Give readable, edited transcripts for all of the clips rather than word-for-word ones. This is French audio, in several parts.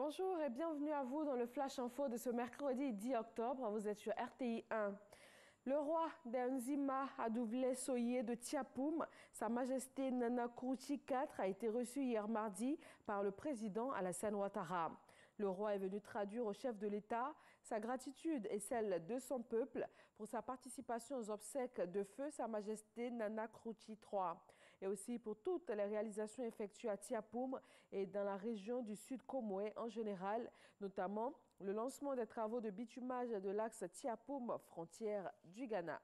Bonjour et bienvenue à vous dans le Flash Info de ce mercredi 10 octobre. Vous êtes sur RTI 1. Le roi d'Nzima Adouvelé Soye de Tiapoum, Sa Majesté Nana Kourouchi IV, a été reçu hier mardi par le président Alassane Ouattara. Le roi est venu traduire au chef de l'État sa gratitude et celle de son peuple pour sa participation aux obsèques de feu Sa Majesté Nana Kourouchi III et aussi pour toutes les réalisations effectuées à Tiapoum et dans la région du Sud Comoé en général, notamment le lancement des travaux de bitumage de l'axe Tiapoum, frontière du Ghana.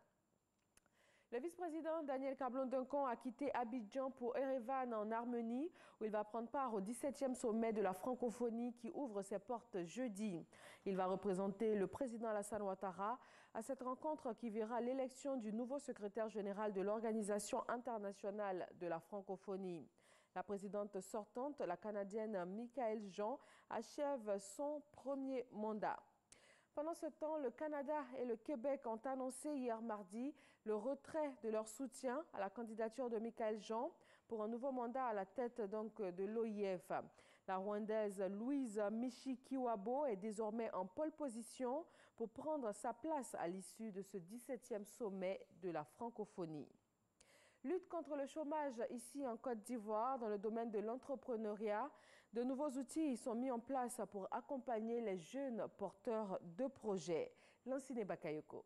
Le vice-président Daniel Kablon-Duncan a quitté Abidjan pour Erevan en Arménie, où il va prendre part au 17e sommet de la francophonie qui ouvre ses portes jeudi. Il va représenter le président Alassane Ouattara à cette rencontre qui verra l'élection du nouveau secrétaire général de l'Organisation internationale de la francophonie. La présidente sortante, la Canadienne Michaëlle Jean, achève son premier mandat. Pendant ce temps, le Canada et le Québec ont annoncé hier mardi le retrait de leur soutien à la candidature de Michaëlle Jean pour un nouveau mandat à la tête de l'OIF. La Rwandaise Louise Mishikiwabo est désormais en pole position pour prendre sa place à l'issue de ce 17e sommet de la francophonie. Lutte contre le chômage ici en Côte d'Ivoire dans le domaine de l'entrepreneuriat. De nouveaux outils sont mis en place pour accompagner les jeunes porteurs de projets. Lansine Bakayoko.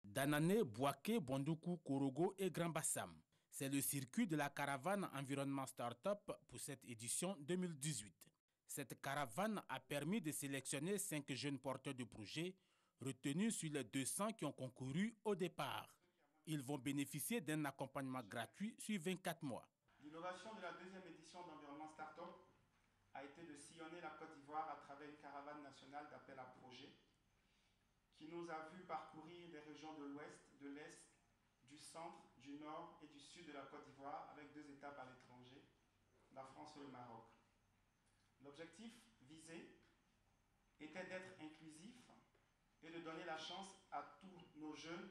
Danane, Bouaké, Bondoukou, Korogo et Grand Bassam. C'est le circuit de la caravane Environnement Startup pour cette édition 2018. Cette caravane a permis de sélectionner 5 jeunes porteurs de projets retenus sur les 200 qui ont concouru au départ. Ils vont bénéficier d'un accompagnement gratuit sur 24 mois. L'innovation de la deuxième édition d'Environnement Startup a été de sillonner la Côte d'Ivoire à travers une caravane nationale d'appel à projets qui nous a vu parcourir les régions de l'Ouest, de l'Est, du Centre, du Nord et du Sud de la Côte d'Ivoire avec 2 étapes à l'étranger, la France et le Maroc. L'objectif visé était d'être inclusif et de donner la chance à tous nos jeunes,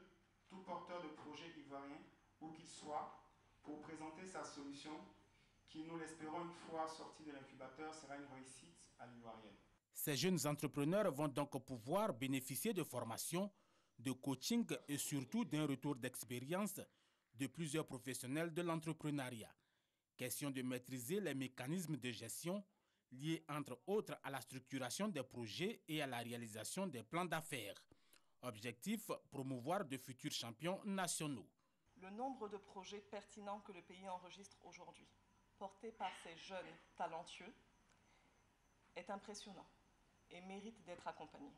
tout porteur de projet ivoirien, où qu'il soit, pour présenter sa solution qui, nous l'espérons, une fois sortie de l'incubateur, sera une réussite à l'ivoirienne. Ces jeunes entrepreneurs vont donc pouvoir bénéficier de formations, de coaching et surtout d'un retour d'expérience de plusieurs professionnels de l'entrepreneuriat. Question de maîtriser les mécanismes de gestion liés entre autres à la structuration des projets et à la réalisation des plans d'affaires. Objectif, promouvoir de futurs champions nationaux. Le nombre de projets pertinents que le pays enregistre aujourd'hui, portés par ces jeunes talentueux, est impressionnant et mérite d'être accompagné.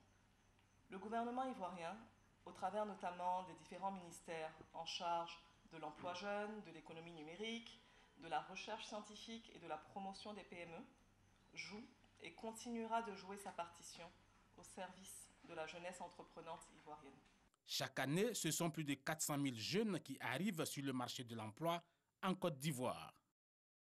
Le gouvernement ivoirien, au travers notamment des différents ministères en charge de l'emploi jeune, de l'économie numérique, de la recherche scientifique et de la promotion des PME, joue et continuera de jouer sa partition au service de la jeunesse entreprenante ivoirienne. Chaque année, ce sont plus de 400 000 jeunes qui arrivent sur le marché de l'emploi en Côte d'Ivoire.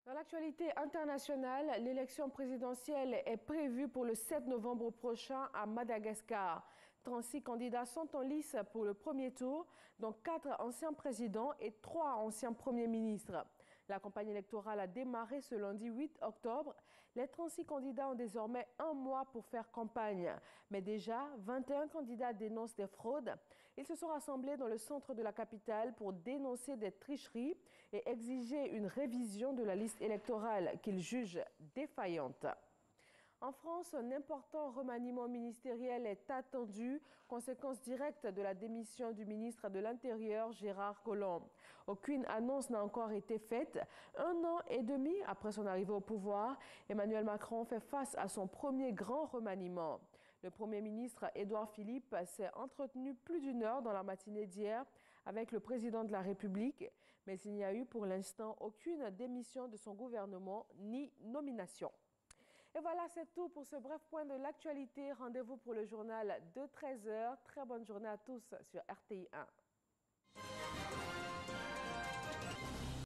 Dans l'actualité internationale, l'élection présidentielle est prévue pour le 7 novembre prochain à Madagascar. 36 candidats sont en lice pour le premier tour, dont 4 anciens présidents et 3 anciens premiers ministres. La campagne électorale a démarré ce lundi 8 octobre. Les 36 candidats ont désormais 1 mois pour faire campagne. Mais déjà, 21 candidats dénoncent des fraudes. Ils se sont rassemblés dans le centre de la capitale pour dénoncer des tricheries et exiger une révision de la liste électorale qu'ils jugent défaillante. En France, un important remaniement ministériel est attendu, conséquence directe de la démission du ministre de l'Intérieur, Gérard Collomb. Aucune annonce n'a encore été faite. 1 an et demi après son arrivée au pouvoir, Emmanuel Macron fait face à son premier grand remaniement. Le Premier ministre Édouard Philippe s'est entretenu plus d'1 heure dans la matinée d'hier avec le président de la République, mais il n'y a eu pour l'instant aucune démission de son gouvernement ni nomination. Et voilà, c'est tout pour ce bref point de l'actualité. Rendez-vous pour le journal de 13h. Très bonne journée à tous sur RTI 1.